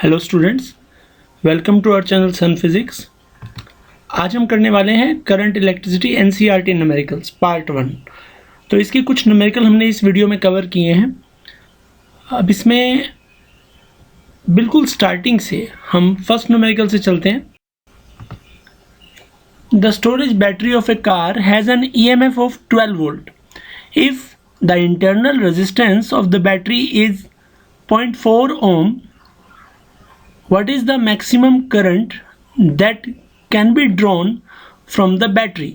Hello students, welcome to our channel Sun Physics. आज हम करने वाले हैं current electricity NCERT numericals part 1। तो इसके कुछ न्यूमेरिकल हमने इस वीडियो में कवर किए हैं। अब इसमें बिल्कुल स्टार्टिंग से हम फर्स्ट न्यूमेरिकल से चलते हैं। The storage battery of A car has an EMF of 12 volt if the internal resistance of the battery is 0.4 ohm. What is the maximum current that can be drawn from the battery?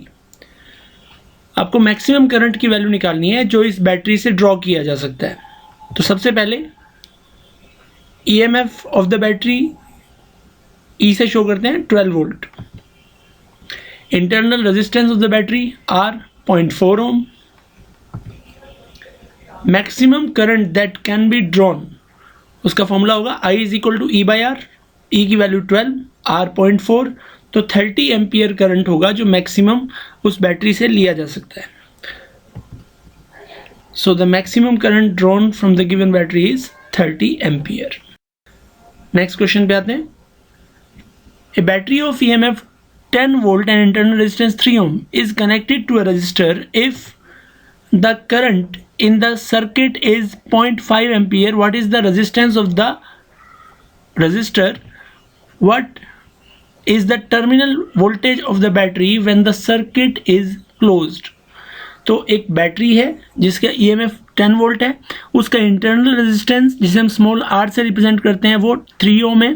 आपको maximum current की value निकालनी है जो इस battery से draw किया जा सकता है। तो सबसे पहले EMF of the battery E से शो करते हैं 12 volt. Internal resistance of the battery r 0.4 ohm। Maximum current that can be drawn, उसका फॉर्मूला होगा I is equal to E by r. E की वैल्यू 12, आर 0.4, तो 30 ampere current होगा जो maximum उस बैटरी से लिया जा सकता है। So the maximum current drawn from the given battery is 30 ampere. Next question पे आते हैं। A battery of EMF 10 volt and internal resistance 3 ohm is connected to a resistor if the current in the circuit is 0.5 ampere. What is the resistance of the resistor? What is the terminal voltage of the battery when the circuit is closed? तो एक battery है जिसका EMF 10 volt है, उसका internal resistance जिसे हम small r से represent करते हैं वो 3 ohm है।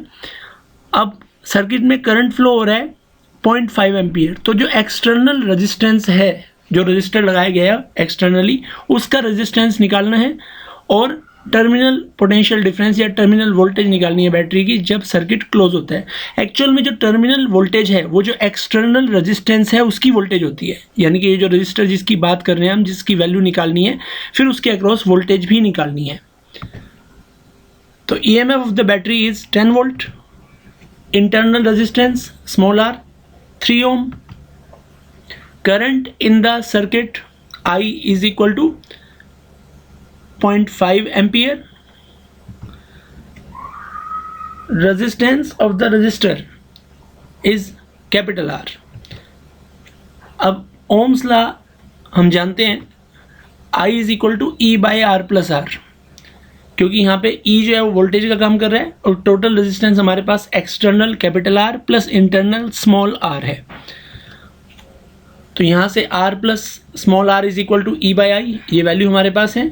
अब सर्किट में करंट फ्लो हो रहा है 0.5 एम्पियर। तो जो एक्सटर्नल रेजिस्टेंस है, जो रजिस्टर लगाया गया एक्सटर्नली, उसका रेजिस्टेंस निकालना है और टर्मिनल पोटेंशियल डिफरेंस या टर्मिनल वोल्टेज निकालनी है बैटरी की जब सर्किट क्लोज होता है। एक्चुअल में जो टर्मिनल वोल्टेज है वो जो एक्सटर्नल रेजिस्टेंस है उसकी वोल्टेज होती है, यानी कि ये जो रजिस्टर जिसकी बात कर रहे हैं हम, जिसकी वैल्यू निकालनी है, फिर उसके अक्रॉस वोल्टेज भी निकालनी है। तो EMF of the battery is 10 volt, internal resistance small r 3 ohm, current in the circuit I is equal to 0.5 ampere, resistance of the resistor is capital R। अब ओम्स लॉ हम जानते हैं I is equal to E by R plus R, क्योंकि यहाँ पे E जो है वो वोल्टेज का काम कर रहा है और टोटल रेजिस्टेंस हमारे पास external capital R plus internal small r है। तो यहाँ से R plus small r is equal to E by I, ये वैल्यू हमारे पास है।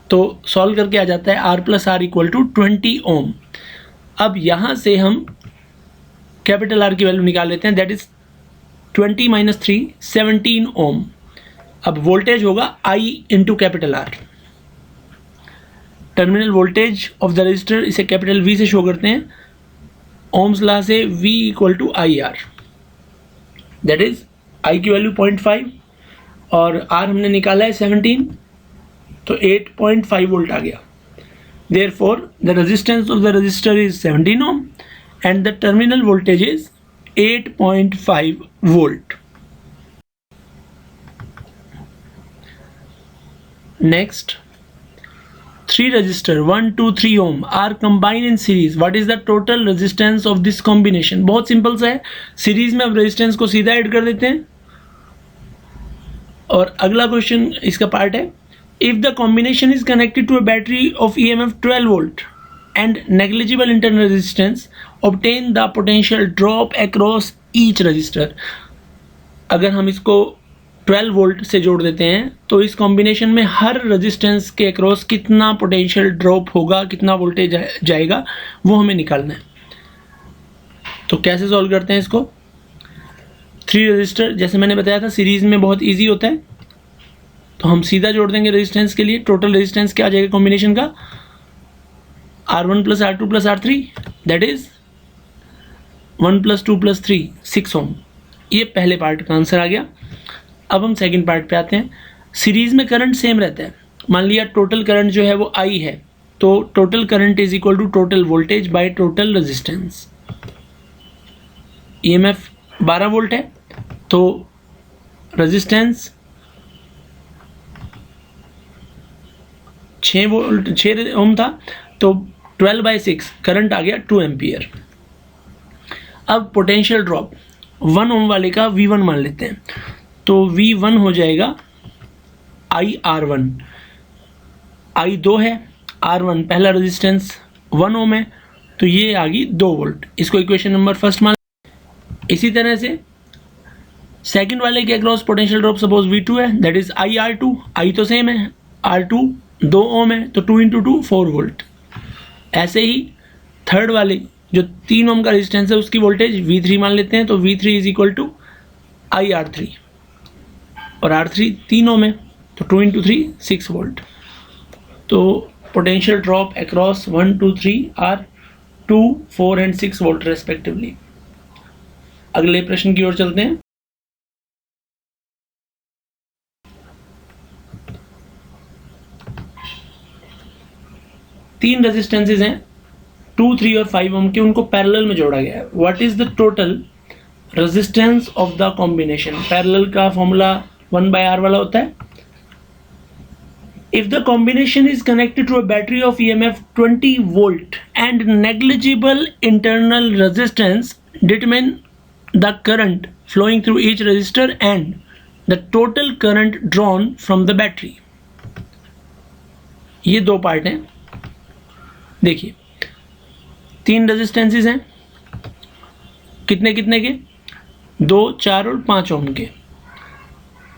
तो सॉल्व करके आ जाता है R plus r equal to 20 ohm। अब यहाँ से हम कैपिटल R की वैल्यू निकाल लेते हैं, दैट इज 20 माइनस 3 17 ohm। अब वोल्टेज होगा I into capital R। Terminal voltage of the resistor इसे कैपिटल V से शो करते हैं, ओम्स लॉ से V equal to I R, that is I की वैल्यू 0.5 और R हमने निकाला है 17, तो 8.5 वोल्ट आ गया। Therefore, the resistance of the resistor is 17 ohm and the terminal voltage is 8.5 volt. Next, 3 resistor 1, 2, 3 ohm are combined in series. What is the total resistance of this combination? बहुत simple सा है, series में अब resistance को सीधा add कर देते हैं। और अगला क्वेश्चन इसका पार्ट है, if the combination is connected to a battery of EMF 12 volt and negligible internal resistance, obtain the potential drop across each resistor. अगर हम इसको 12 वोल्ट से जोड़ देते हैं तो इस कॉम्बिनेशन में हर रेजिस्टेंस के अक्रॉस कितना पोटेंशियल ड्रॉप होगा, कितना वोल्टेज जाएगा, वो हमें निकालना है। तो कैसे सॉल्व करते हैं इसको? 3 रजिस्टर, जैसे मैंने बताया था सीरीज में बहुत इजी होता है, तो हम सीधा जोड़ देंगे रेजिस्टेंस के लिए। टोटल रेजिस्टेंस क्या आ जाएगा कॉम्बिनेशन का? R1 plus R2 plus R3, that is 1 plus 2 plus 3 6 ohm। ये पहले पार्ट का आंसर आ गया। अब हम सेकंड पार्ट पे आते हैं। सीरीज में करंट सेम रहता है, मान लिया टोटल करंट जो है वो I है, तो total current is equal to total voltage by total resistance. EMF 12 volt है, तो रेजिस्टेंस 6 ओम था, तो 12/6 करंट आ गया 2 एम्पियर। अब पोटेंशियल ड्रॉप 1 ओम वाले का V1 मान लेते हैं, तो V1 हो जाएगा IR1, I 2 है, R1 पहला रेजिस्टेंस 1 ओम है, तो ये आ गई 2 वोल्ट। इसको इक्वेशन नंबर फर्स्ट मान। इसी तरह से सेकंड वाले के across potential drop suppose V2 है, दैट इज IR2, I तो सेम है, R2 2 ओम है, तो 2 × 2 4 वोल्ट। ऐसे ही थर्ड वाले जो 3 ओम का रेजिस्टेंस है उसकी वोल्टेज V3 मान लेते हैं, तो V3 is equal to IR3, और R3 3 ओम है, तो 2 × 3 6 वोल्ट। तो potential drop across 1, 2, 3 are 2, 4 and 6 volt respectively. अगले प्रश्न की ओर चलते हैं। तीन रेजिस्टेंसेज हैं 2, 3 और 5 ओम के, उनको पैरेलल में जोड़ा गया है। What is the total resistance of the combination? Parallel का फॉर्मूला 1/R वाला होता है। If the combination is connected to a battery of EMF 20 volt and negligible internal resistance, determine the current flowing through each resistor and the total current drawn from the battery. ये दो part हैं। देखिए 3 resistances हैं, कितने कितने के? 2, 4 और 5 ओम के।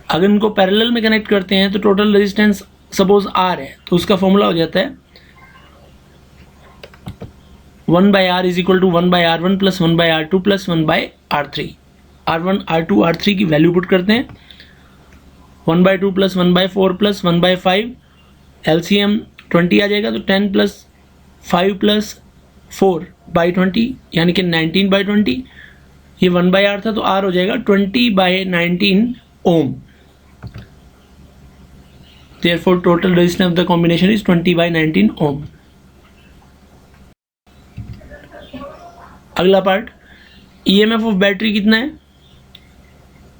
अगर इनको पैरेलल में कनेक्ट करते हैं तो टोटल रेजिस्टेंस सपोज R है, तो उसका फॉर्मूला हो जाता है 1/R is equal to 1/R1 plus 1/R2 plus 1/R3। R1, R2, R3 की वैल्यू पुट करते हैं, 1/2 प्लस 1/4 प्लस 1/5, LCM 20 आ जाएगा, तो 10 प्लस 5 प्लस 4/20 यानी कि 19/20। ये 1/R था, तो R हो जाएगा 20/19 ओम। Therefore, total resistance of the combination is 20/19 ohm. अगला पार्ट, EMF ऑफ बैटरी कितना है?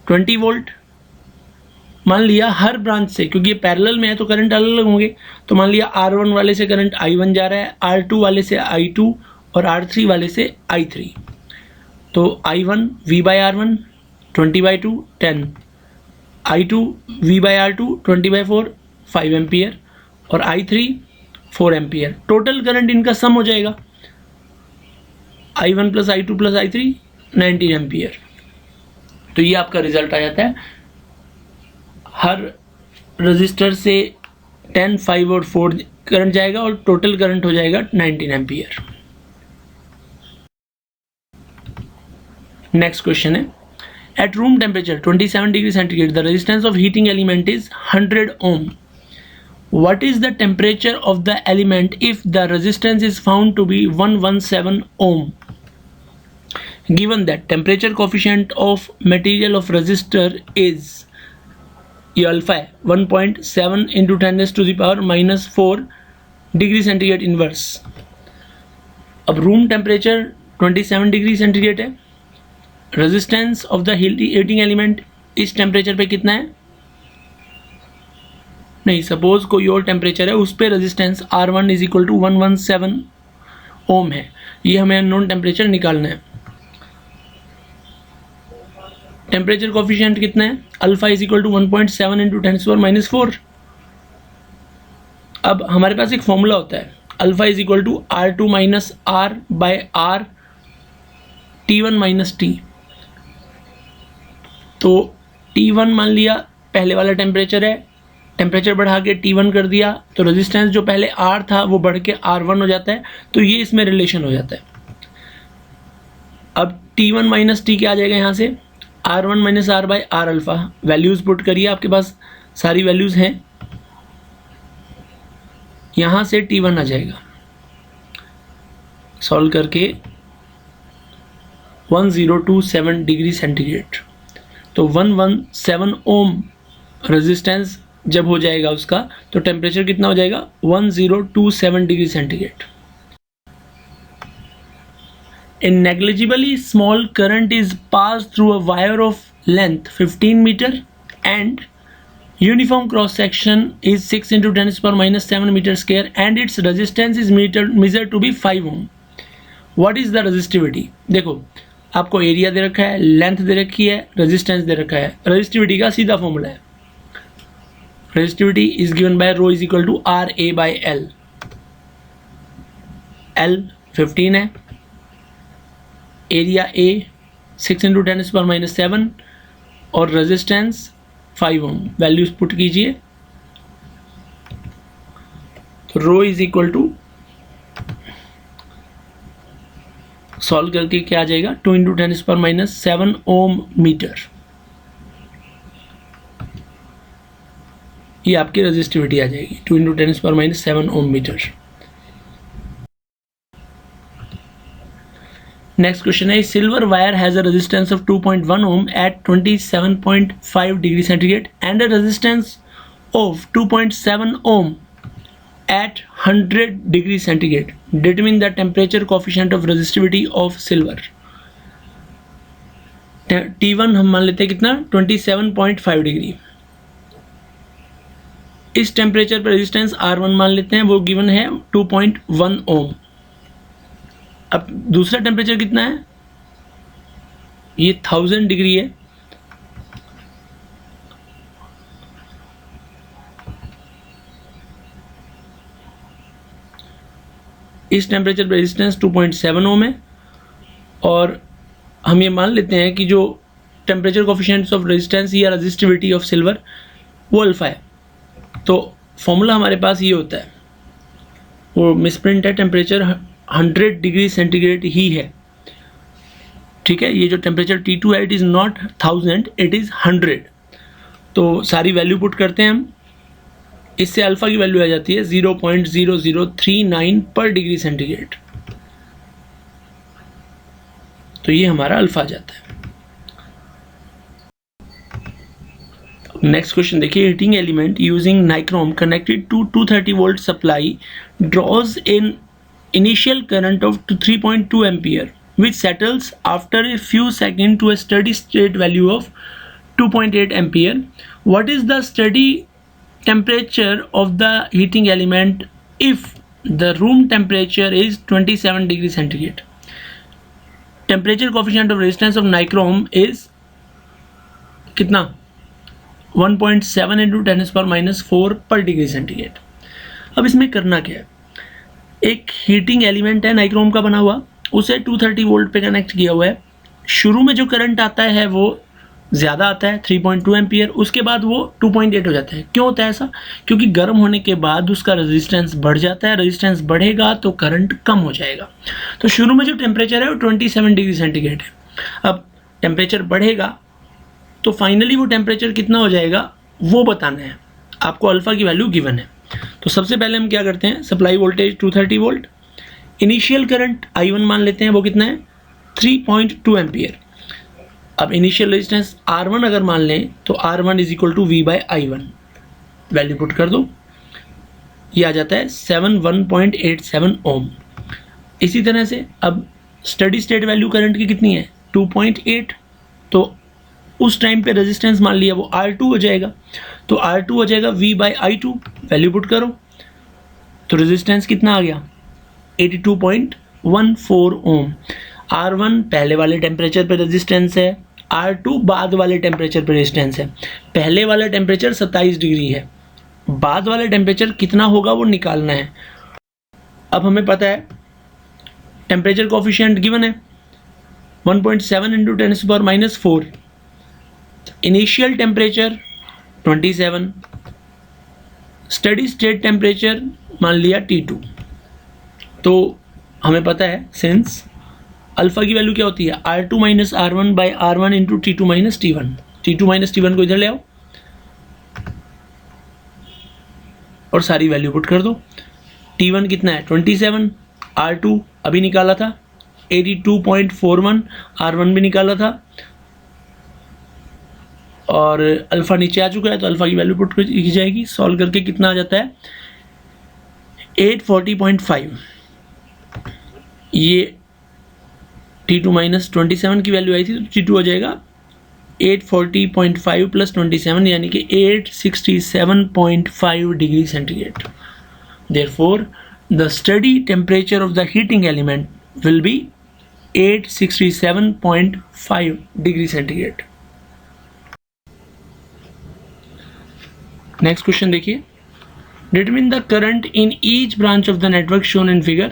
20 वोल्ट। मान लिया हर ब्रांच से, क्योंकि ये पैरेलल में है तो करंट अलग अलग होंगे, तो मान लिया R1 वाले से करंट I1 जा रहा है, R2 वाले से I2 और R3 वाले से I3। तो I1 V/R1 20/2 10, I2 V/R2 20/4 5 ampere और I3 4 एम्पियर। टोटल करंट इनका सम हो जाएगा I1 plus I2 plus I3 19 ampere. तो ये आपका रिजल्ट आ जाता है। हर रजिस्टर से 10, 5 और 4 करंट जाएगा और टोटल करंट हो जाएगा 19 एम्पियर। नेक्स्ट क्वेश्चन है, at room temperature 27 degree centigrade the resistance of heating element is 100 ohm. What is the temperature of the element if the resistance is found to be 117 ohm? Given that temperature coefficient of material of resistor is ये alpha है 1.7 into 10⁻⁻⁻4 degree centigrade inverse. अब room temperature 27 degree centigrade है, resistance of the heating element इस temperature पे कितना है? नहीं, suppose कोई और टेम्परेचर है, उस पर resistance R1 is equal to 117 ohm है। ये हमें अननोन टेम्परेचर निकालना है। टेम्परेचर कोफिशिएंट कितना है? Alpha is equal to 1.7 into 10⁻⁻4। अब हमारे पास एक फॉर्मूला होता है, alpha is equal to R2 minus R/R T1 minus T। तो T1 मान लिया पहले वाला टेम्परेचर है, टेम्परेचर बढ़ा के T1 कर दिया, तो रेजिस्टेंस जो पहले R था वो बढ़ के R1 हो जाता है, तो ये इसमें रिलेशन हो जाता है। अब T1 माइनस T क्या आ जाएगा यहाँ से? R1 minus R/R alpha. Values put करिए, आपके पास सारी वैल्यूज़ हैं, यहाँ से T1 आ जाएगा। सॉल्व करके 1027 डिग्री सेंटीग्रेड, तो 117 ओम रेजिस्टेंस जब हो जाएगा उसका, तो टेम्परेचर कितना हो जाएगा? 1027 degree centigrade. A negligibly small current is passed through a wire of length 15 meter and Uniform cross section is 6 into 10⁻⁻7 meter square and its resistance is measured to be 5 ohm. What is the resistivity? देखो आपको area दे रखा है, length दे रखी है, resistance दे रखा है. Resistivity का सीधा फॉर्मूला है, resistivity is given by rho is equal to R A by L. L 15 है, एरिया ए 6 इंटू 10⁻⁻7 और रेजिस्टेंस 5 ओम. वैल्यूज पुट कीजिए तो रो इज इक्वल टू, सॉल्व करके क्या आ जाएगा, 2 इंटू 10⁻⁻7 ओम मीटर. ये आपकी रेजिस्टिविटी आ जाएगी 2 into 10⁻⁻7 ohm metre. Next question है, silver wire has a resistance of 2.1 ohm at 27.5 degree centigrade and a resistance of 2.7 ohm at 100 degree centigrade. Determine the temperature coefficient of resistivity of silver. T1 हम मान लेते हैं कितना, 27.5 degree. इस temperature पर resistance R1 मान लेते हैं, वो गिवन है 2.1 ओम. अब दूसरा टेम्परेचर कितना है, ये 1000 डिग्री है. इस टेम्परेचर पर रेजिस्टेंस 2.7 ओम है और हम ये मान लेते हैं कि जो टेम्परेचर कोफिशिएंट्स ऑफ रेजिस्टेंस या रेजिस्टिविटी ऑफ सिल्वर वो अल्फा है. तो फॉर्मूला हमारे पास ये होता है, वो मिसप्रिंट है, टेम्परेचर 100 डिग्री सेंटीग्रेड ही है. ठीक है, ये जो टेम्परेचर T2 है it is not 1000, it is 100. तो सारी वैल्यू पुट करते हैं हम, इससे अल्फा की वैल्यू आ जाती है 0.0039 पर डिग्री सेंटीग्रेड. तो ये हमारा अल्फा आ जाता है. नेक्स्ट क्वेश्चन देखिए, heating element using nichrome connected to 230 volt supply draws in initial current of 3.2 ampere which settles after a few seconds to a steady state value of 2.8 ampere. What is the steady temperature of the heating element if the room temperature is 27 degree centigrade? Temperature coefficient of resistance of nichrome is कितना, 1.7 into 10⁻⁴ पर degree centigrade. अब इसमें करना क्या है, एक heating element है nichrome का बना हुआ, उसे 230 वोल्ट पे कनेक्ट किया हुआ है. शुरू में जो करंट आता है वो ज़्यादा आता है 3.2 एम्पियर, उसके बाद वो 2.8 हो जाता है. क्यों होता है ऐसा, क्योंकि गर्म होने के बाद उसका रेजिस्टेंस बढ़ जाता है, रेजिस्टेंस बढ़ेगा तो करंट कम हो जाएगा. तो शुरू में जो टेम्परेचर है वो 27 डिग्री सेंटीग्रेड है. अब टेम्परेचर बढ़ेगा तो फाइनली वो टेम्परेचर कितना हो जाएगा वो बताना है. आपको अल्फ़ा की वैल्यू गिवन है. तो सबसे पहले हम क्या करते हैं, supply voltage 230 volt, initial current I1 मान लेते हैं, वो कितना है 3.2 एम्पियर. अब इनिशियल रेजिस्टेंस R1 अगर मान लें तो R1 is equal to V/I1. Value put कर दो, ये आ जाता है 71.87 ओम. इसी तरह से अब स्टडी स्टेट वैल्यू करंट की कितनी है 2.8, तो उस टाइम पे रेजिस्टेंस मान लिया वो R2 हो जाएगा. तो R2 हो जाएगा V/I2. वैल्यू पुट करो तो रेजिस्टेंस कितना आ गया 82.14 ओम. R1 पहले वाले टेम्परेचर पे रेजिस्टेंस है, R2 बाद वाले टेम्परेचर पे रेजिस्टेंस है. पहले वाला टेम्परेचर 27 डिग्री है, बाद वाला टेम्परेचर कितना होगा वो निकालना है. अब हमें पता है टेम्परेचर कोफिशिएंट गिवन है 1.7 into 10⁻⁴. Initial temperature 27, steady state temperature मान लिया T2. तो हमें पता है सिंस अल्फ़ा की वैल्यू क्या होती है R2 minus R1 by R1 into T2 minus T1. T2 minus T1 को इधर ले आओ और सारी वैल्यू पुट कर दो. T1 कितना है 27, R2 अभी निकाला था 82.41, R1 भी निकाला था और अल्फ़ा नीचे आ चुका है तो अल्फ़ा की वैल्यू पुट की जाएगी. सॉल्व करके कितना आ जाता है 840.5. ये T2 माइनस 27 की वैल्यू आई थी तो T2 हो जाएगा 840.5 प्लस 27 यानी कि 867.5 degree centigrade. Therefore, the steady temperature of the heating element will be 867.5 degree centigrade. Next question देखिए. Determine the current in each branch of the network shown in figure.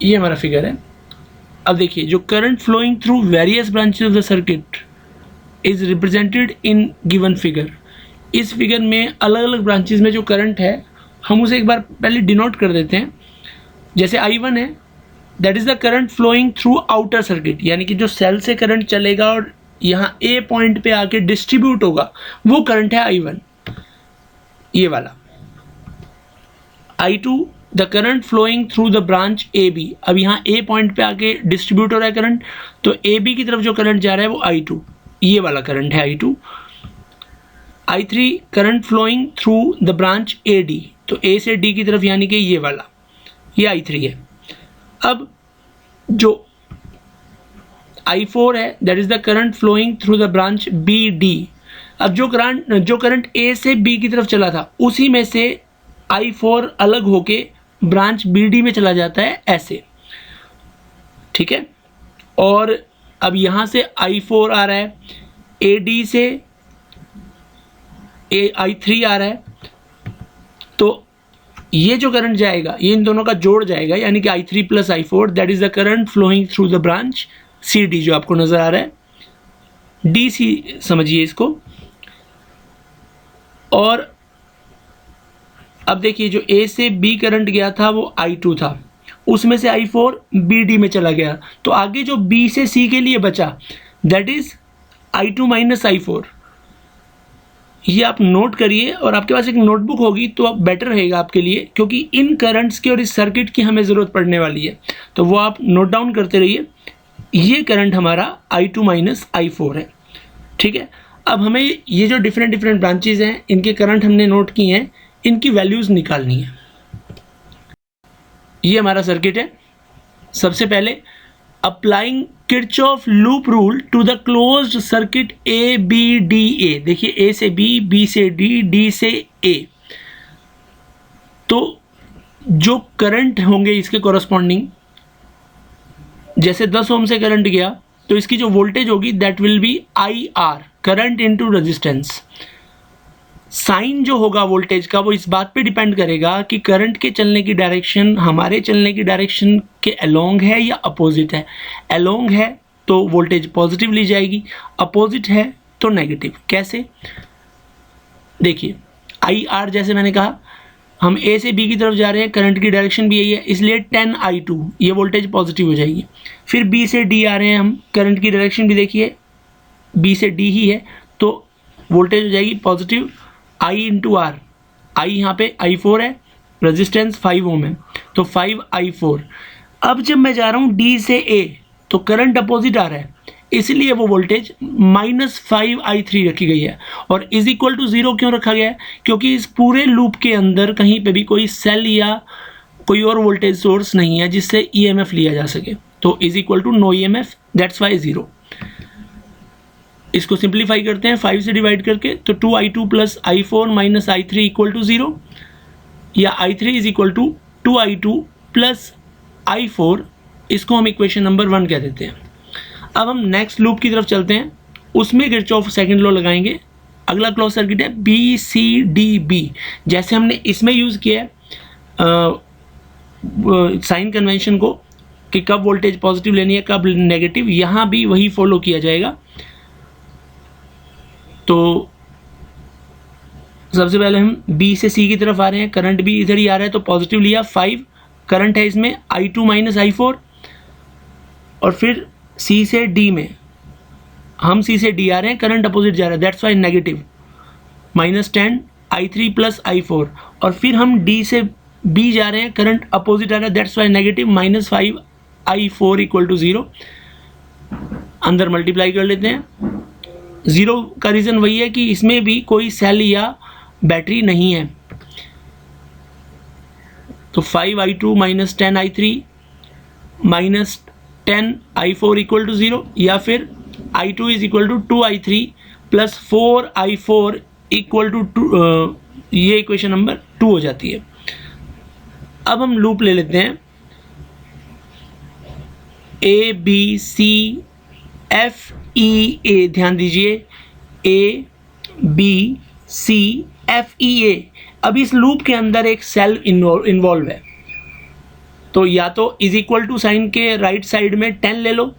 ये हमारा figure है. अब देखिए, जो current flowing through various branches of the circuit is represented in given figure. इस figure में अलग अलग ब्रांचेस में जो करंट है हम उसे एक बार पहले डिनोट कर देते हैं. जैसे I1 है, that is the current flowing through outer circuit, यानी कि जो सेल से करंट चलेगा और यहाँ A पॉइंट पे आके डिस्ट्रीब्यूट होगा, वो करंट है I1, ये वाला. I2 the current flowing through the branch AB. अब यहाँ A पॉइंट पे आके डिस्ट्रीब्यूट हो रहा है करंट, तो AB की तरफ जो करंट जा रहा है वो I2, ये वाला करंट है I2. I3 current flowing through the branch AD, तो A से D की तरफ यानी कि ये वाला, ये I3 है. अब जो I4 है, that is the current flowing through the branch BD. अब जो करंट A से B की तरफ चला था उसी में से I4 अलग होके ब्रांच BD में चला जाता है ऐसे, ठीक है. और अब यहाँ से I4 आ रहा है, AD से I3 आ रहा है, तो ये जो करंट जाएगा ये इन दोनों का जोड़ जाएगा, यानी कि I3 plus I4, that is the current flowing through the branch CD जो आपको नजर आ रहा है. DC समझिए इसको. और अब देखिए, जो A से B करंट गया था वो I2 था, उसमें से I4 BD में चला गया, तो आगे जो B से C के लिए बचा that is I2 minus I4. ये आप नोट करिए, और आपके पास एक नोटबुक होगी तो अब बेटर रहेगा आपके लिए, क्योंकि इन करंट्स की और इस सर्किट की हमें ज़रूरत पड़ने वाली है, तो वो आप नोट डाउन करते रहिए. ये करंट हमारा I2 माइनस I4 है, ठीक है. अब हमें ये जो डिफरेंट ब्रांचेज हैं इनके करंट हमने नोट किए हैं, इनकी वैल्यूज़ निकालनी है. ये हमारा सर्किट है. सबसे पहले applying Kirchhoff loop rule to the closed circuit ABDA. देखिए, A से B, B से D, D से A. तो जो करंट होंगे इसके कॉरस्पॉन्डिंग, जैसे 10 ओम से करंट गया तो इसकी जो वोल्टेज होगी that will be IR, current into resistance. Sign जो होगा वोल्टेज का वो इस बात पे डिपेंड करेगा कि करंट के चलने की डायरेक्शन हमारे चलने की डायरेक्शन के अलोंग है या अपोजिट है. अलोंग है तो वोल्टेज पॉजिटिव ली जाएगी, अपोजिट है तो नेगेटिव. कैसे? देखिए, IR जैसे मैंने कहा, हम A से B की तरफ जा रहे हैं, करंट की डायरेक्शन भी यही है, इसलिए 10I2 ये वोल्टेज पॉजिटिव हो जाएगी. फिर B से D आ रहे हैं हम, करंट की डायरेक्शन भी देखिए B से D ही है, तो वोल्टेज हो जाएगी positive I into R. I यहाँ पे I4 है, रेजिस्टेंस 5 ओम है, तो 5I4. अब जब मैं जा रहा हूँ D से A तो करंट अपोजिट आ रहा है, इसलिए वो वोल्टेज -5I3 रखी गई है. और इज इक्वल टू 0 क्यों रखा गया है? क्योंकि इस पूरे लूप के अंदर कहीं पे भी कोई सेल या कोई और वोल्टेज सोर्स नहीं है जिससे EMF लिया जा सके, तो is equal to no EMF, that's why 0. इसको सिंप्लीफाई करते हैं 5 से डिवाइड करके, तो 2I2 plus I4 minus I3 equal to 0, या I3 is equal to 2I2 plus I4. इसको हम इक्वेशन नंबर 1 कह देते हैं. अब हम नेक्स्ट लूप की तरफ चलते हैं, उसमें किरचॉफ सेकंड लॉ लगाएंगे. अगला क्लोज सर्किट है BCDB. जैसे हमने इसमें यूज़ किया है साइन कन्वेंशन को कि कब वोल्टेज पॉजिटिव लेनी है कब नेगेटिव, यहाँ भी वही फॉलो किया जाएगा. तो सबसे पहले हम B से C की तरफ आ रहे हैं, करंट भी इधर ही आ रहा है तो पॉजिटिव लिया, 5 करंट है इसमें, I2 माइनस I4. और फिर C से D में हम C से D आ रहे हैं, करंट अपोजिट जा रहा है, that's why negative, -10 I3 plus I4. और फिर हम D से B जा रहे हैं, करंट अपोजिट आ रहा है, that's why negative, -5 I4 equal to 0. अंदर मल्टीप्लाई कर लेते हैं. 0 का रीज़न वही है कि इसमें भी कोई सेल या बैटरी नहीं है, तो 5I2 minus 10I3 minus 10i4 equal to 0, या फिर i2 is equal to 2i3 plus 4i4 equal to 2, ये इक्वेशन नंबर 2 हो जाती है। अब हम लूप ले लेते हैं, A B C F E ए, ध्यान दीजिए A B C F E ए। अब इस लूप के अंदर एक सेल इन्वॉल्व है, तो या तो इज इक्वल टू साइन के राइट साइड में 10 ले लो,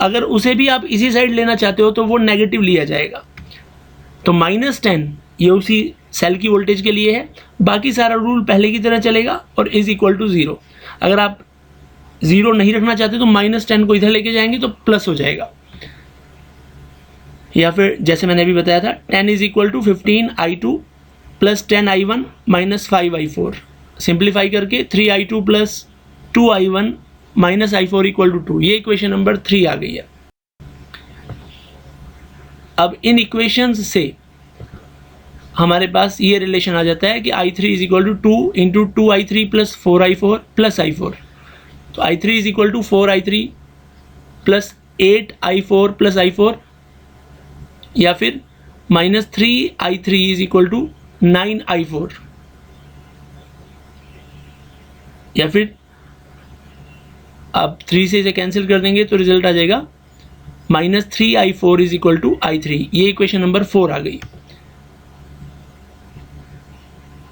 अगर उसे भी आप इसी साइड लेना चाहते हो तो वो नेगेटिव लिया जाएगा। तो -10 ये उसी सेल की वोल्टेज के लिए है, बाकी सारा रूल पहले की तरह चलेगा, और इज इक्वल टू 0। अगर आप 0 नहीं रखना चाहते तो -10 को इधर लेके जाएंगे तो प्लस हो जाएगा, या फिर जैसे मैंने अभी बताया था 10 is equal to 15i2 plus 10i1 minus 5i4। Simplify करके 3i2 plus 2i1 minus i4 equal to 2, ये इक्वेशन नंबर 3 आ गई है। अब इन इक्वेशंस से हमारे पास ये रिलेशन आ जाता है कि i3 is equal to 2 into 2i3 plus 4i4 plus i4। तो i3 is equal to 4i3 plus 8i4 plus i4, या फिर minus 3i3 is equal to 9i4, या फिर आप 3 से इसे कैंसिल कर देंगे तो रिजल्ट आ जाएगा minus 3i4 is equal to i3। ये इक्वेशन नंबर 4 आ गई।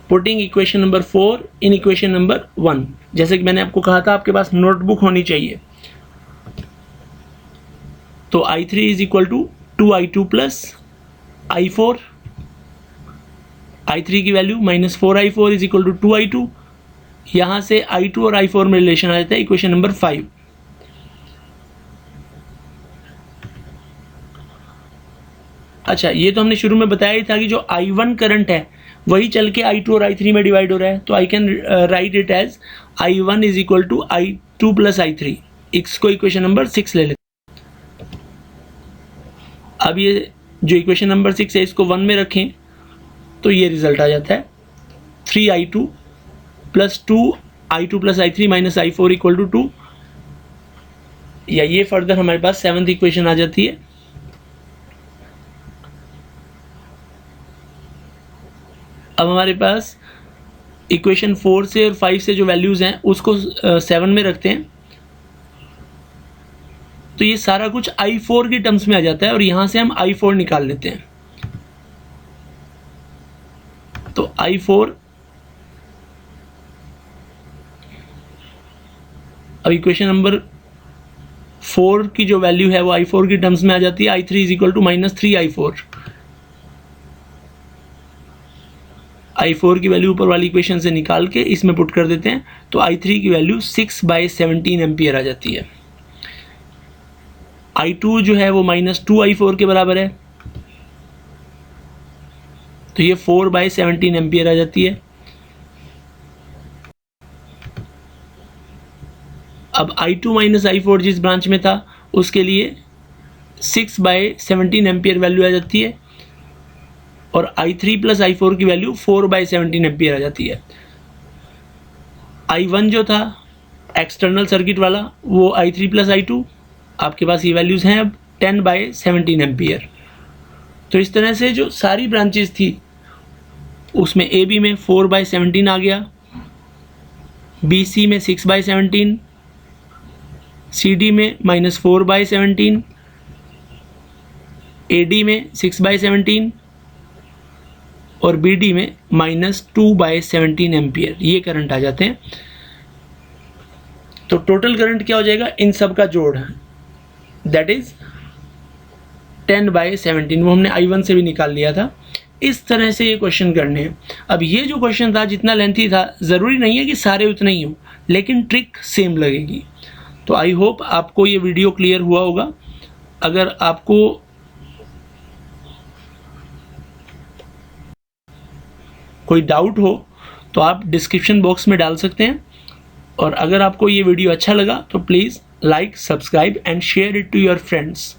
Putting equation number 4 in equation number 1, जैसे कि मैंने आपको कहा था आपके पास नोटबुक होनी चाहिए। तो i3 is equal to 2i2 plus i4, i3 की value minus 4i4 is equal to 2i2। यहाँ से i2 और i4 में रिलेशन आ जाता है इक्वेशन नंबर 5। अच्छा, ये तो हमने शुरू में बताया ही था कि जो i1 करंट है वही चल के i2 और i3 में डिवाइड हो रहा है, तो I can write it as i1 is equal to i2 plus i3। इसको इक्वेशन नंबर 6 ले लेते हैं। अब ये जो इक्वेशन नंबर 6 है इसको 1 में रखें तो ये रिजल्ट आ जाता है 3i2 plus 2i2 plus i3 minus i4 equal to 2, या ये फर्दर हमारे पास 7th इक्वेशन आ जाती है। अब हमारे पास इक्वेशन 4 से और 5 से जो वैल्यूज़ हैं उसको 7 में रखते हैं, तो ये सारा कुछ i4 की टर्म्स में आ जाता है, और यहाँ से हम i4 निकाल लेते हैं। तो i4, अब इक्वेशन नंबर 4 की जो वैल्यू है वो i4 की टर्म्स में आ जाती है। i3 is equal to minus 3i4। i4 की वैल्यू ऊपर वाली इक्वेशन से निकाल के इसमें पुट कर देते हैं, तो i3 की वैल्यू 6/17 एम्पियर आ जाती है। i2 जो है वो माइनस 2i4 के बराबर है, तो ये 4/17 एम्पियर आ जाती है। अब i2 माइनस i4 जिस ब्रांच में था उसके लिए 6/17 एम्पियर वैल्यू आ जाती है, और i3 प्लस i4 की वैल्यू 4/17 एम्पियर आ जाती है। i1 जो था एक्सटर्नल सर्किट वाला वो i3 प्लस i2, आपके पास ये वैल्यूज़ हैं अब 10/17 एम्पियर। तो इस तरह से जो सारी ब्रांचेस थी उसमें ए बी में 4/17 आ गया, बी सी में 6/17, सी डी में -4/17, ए डी में 6/17 और बी डी में -2/17 एम्पियर, ये करंट आ जाते हैं। तो टोटल करंट क्या हो जाएगा इन सब का जोड़, दैट इज 10/17। वो हमने i1 से भी निकाल लिया था। इस तरह से ये क्वेश्चन करने हैं। अब ये जो क्वेश्चन था जितना लेंथी था, ज़रूरी नहीं है कि सारे उतने ही हों, लेकिन ट्रिक सेम लगेगी। तो आई होप आपको ये वीडियो क्लियर हुआ होगा। अगर आपको कोई डाउट हो तो आप डिस्क्रिप्शन बॉक्स में डाल सकते हैं, और अगर आपको ये वीडियो अच्छा लगा तो please like, subscribe and share it to your friends.